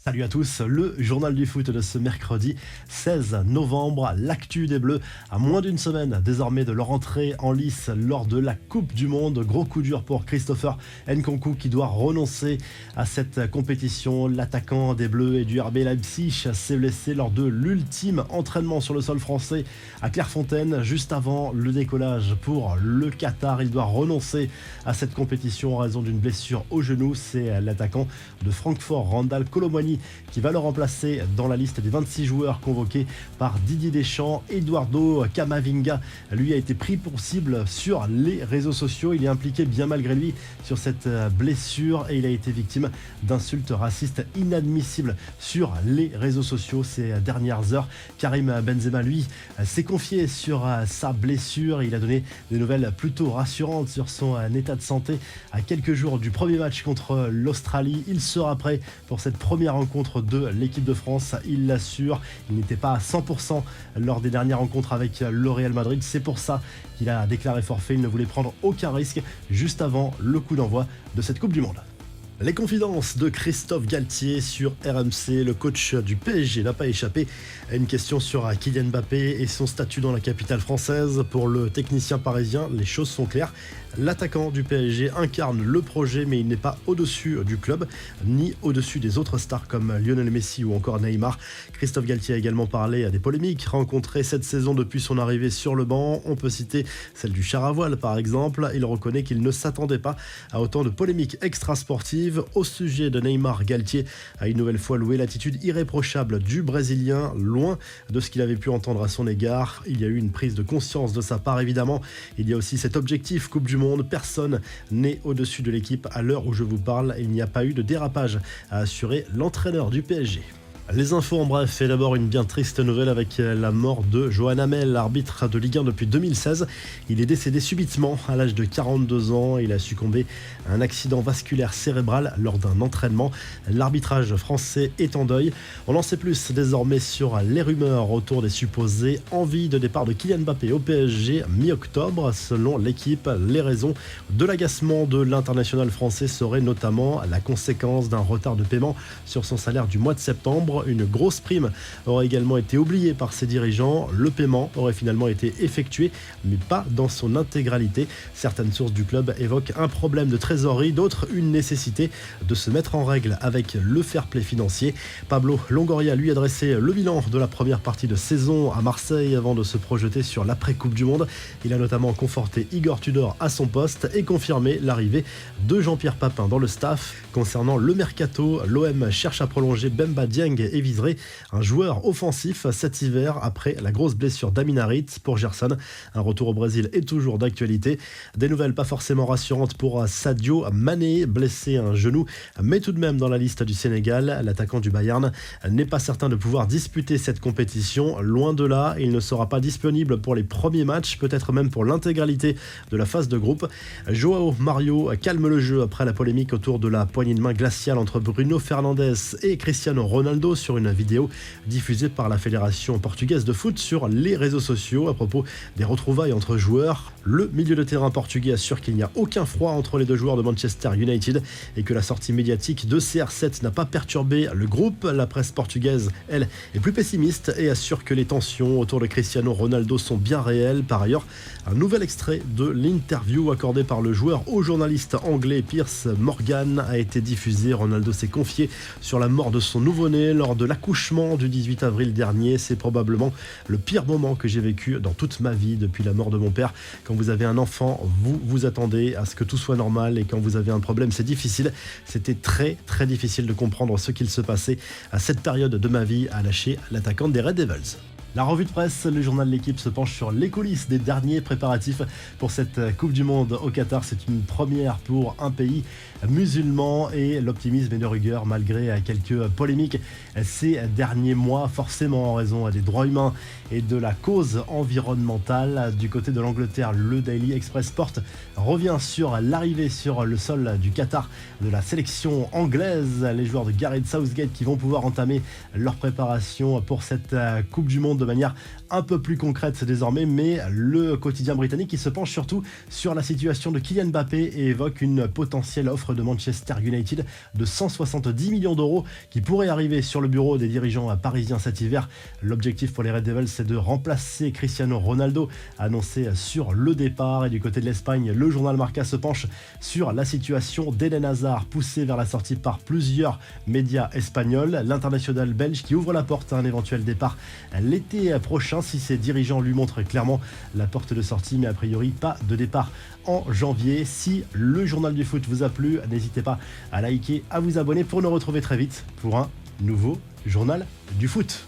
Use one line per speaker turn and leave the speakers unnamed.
Salut à tous, le journal du foot de ce mercredi 16 novembre, l'actu des Bleus à moins d'une semaine désormais de leur entrée en lice lors de la Coupe du Monde. Gros coup dur pour Christopher Nkunku qui doit renoncer à cette compétition. L'attaquant des Bleus et du RB Leipzig s'est blessé lors de l'ultime entraînement sur le sol français à Clairefontaine juste avant le décollage pour le Qatar. Il doit renoncer à cette compétition en raison d'une blessure au genou. C'est l'attaquant de Francfort, Randal Colomwani, qui va le remplacer dans la liste des 26 joueurs convoqués par Didier Deschamps. Eduardo Camavinga, lui, a été pris pour cible sur les réseaux sociaux. Il est impliqué bien malgré lui sur cette blessure et il a été victime d'insultes racistes inadmissibles sur les réseaux sociaux ces dernières heures. Karim Benzema, lui, s'est confié sur sa blessure. Il a donné des nouvelles plutôt rassurantes sur son état de santé à quelques jours du premier match contre l'Australie. Il sera prêt pour cette première rencontre de l'équipe de France, il l'assure. Il n'était pas à 100% lors des dernières rencontres avec le Real Madrid. C'est pour ça qu'il a déclaré forfait. Il ne voulait prendre aucun risque juste avant le coup d'envoi de cette Coupe du Monde. Les confidences de Christophe Galtier sur RMC. Le coach du PSG n'a pas échappé à une question sur Kylian Mbappé et son statut dans la capitale française. Pour le technicien parisien, les choses sont claires. L'attaquant du PSG incarne le projet, mais il n'est pas au-dessus du club, ni au-dessus des autres stars comme Lionel Messi ou encore Neymar. Christophe Galtier a également parlé à des polémiques rencontrées cette saison depuis son arrivée sur le banc. On peut citer celle du char à voile par exemple. Il reconnaît qu'il ne s'attendait pas à autant de polémiques extrasportives. Au sujet de Neymar, Galtier a une nouvelle fois loué l'attitude irréprochable du Brésilien, loin de ce qu'il avait pu entendre à son égard. Il y a eu une prise de conscience de sa part évidemment. Il y a aussi cet objectif Coupe du Monde. Personne n'est au-dessus de l'équipe à l'heure où je vous parle. Il n'y a pas eu de dérapage, a assuré l'entraîneur du PSG. Les infos en bref, et d'abord une bien triste nouvelle avec la mort de Johan Hamel, arbitre de Ligue 1 depuis 2016. Il est décédé subitement à l'âge de 42 ans. Il a succombé à un accident vasculaire cérébral lors d'un entraînement. L'arbitrage français est en deuil. On en sait plus désormais sur les rumeurs autour des supposées envies de départ de Kylian Mbappé au PSG mi-octobre. Selon l'équipe, les raisons de l'agacement de l'international français seraient notamment la conséquence d'un retard de paiement sur son salaire du mois de septembre. Une grosse prime aurait également été oubliée par ses dirigeants. Le paiement aurait finalement été effectué, mais pas dans son intégralité. Certaines sources du club évoquent un problème de trésorerie, d'autres une nécessité de se mettre en règle avec le fair-play financier. Pablo Longoria lui a dressé le bilan de la première partie de saison à Marseille avant de se projeter sur l'après-Coupe du Monde. Il a notamment conforté Igor Tudor à son poste et confirmé l'arrivée de Jean-Pierre Papin dans le staff. Concernant le mercato, l'OM cherche à prolonger Bemba Dieng et viserait un joueur offensif cet hiver après la grosse blessure d'Amin Harit. Pour Gerson, un retour au Brésil est toujours d'actualité. Des nouvelles pas forcément rassurantes pour Sadio Mané, blessé à un genou, mais tout de même dans la liste du Sénégal. L'attaquant du Bayern n'est pas certain de pouvoir disputer cette compétition. Loin de là, il ne sera pas disponible pour les premiers matchs, peut-être même pour l'intégralité de la phase de groupe. Joao Mario calme le jeu après la polémique autour de la poignée de main glaciale entre Bruno Fernandes et Cristiano Ronaldo sur une vidéo diffusée par la Fédération portugaise de foot sur les réseaux sociaux à propos des retrouvailles entre joueurs. Le milieu de terrain portugais assure qu'il n'y a aucun froid entre les deux joueurs de Manchester United et que la sortie médiatique de CR7 n'a pas perturbé le groupe. La presse portugaise, elle, est plus pessimiste et assure que les tensions autour de Cristiano Ronaldo sont bien réelles. Par ailleurs, un nouvel extrait de l'interview accordée par le joueur au journaliste anglais Piers Morgan a été diffusé. Ronaldo s'est confié sur la mort de son nouveau-né lors de l'accouchement du 18 avril dernier. C'est probablement le pire moment que j'ai vécu dans toute ma vie depuis la mort de mon père. Quand vous avez un enfant, vous vous attendez à ce que tout soit normal et quand vous avez un problème, c'est difficile. C'était très très difficile de comprendre ce qu'il se passait à cette période de ma vie, a lâché l'attaquant des Red Devils. La revue de presse, le journal de l'équipe se penche sur les coulisses des derniers préparatifs pour cette Coupe du Monde au Qatar. C'est une première pour un pays musulman et l'optimisme est de rigueur malgré quelques polémiques ces derniers mois, forcément en raison des droits humains et de la cause environnementale. Du côté de l'Angleterre, le Daily Express Sport revient sur l'arrivée sur le sol du Qatar de la sélection anglaise. Les joueurs de Gareth Southgate qui vont pouvoir entamer leur préparation pour cette Coupe du Monde de manière un peu plus concrète désormais, mais le quotidien britannique qui se penche surtout sur la situation de Kylian Mbappé et évoque une potentielle offre de Manchester United de 170 millions d'euros qui pourrait arriver sur le bureau des dirigeants parisiens cet hiver. L'objectif pour les Red Devils, c'est de remplacer Cristiano Ronaldo, annoncé sur le départ. Et du côté de l'Espagne, le journal Marca se penche sur la situation d'Eden Hazard, poussé vers la sortie par plusieurs médias espagnols. L'international belge qui ouvre la porte à un éventuel départ l'été prochain si ses dirigeants lui montrent clairement la porte de sortie, mais a priori pas de départ en janvier. Si le journal du foot vous a plu, n'hésitez pas à liker, à vous abonner pour nous retrouver très vite pour un nouveau journal du foot.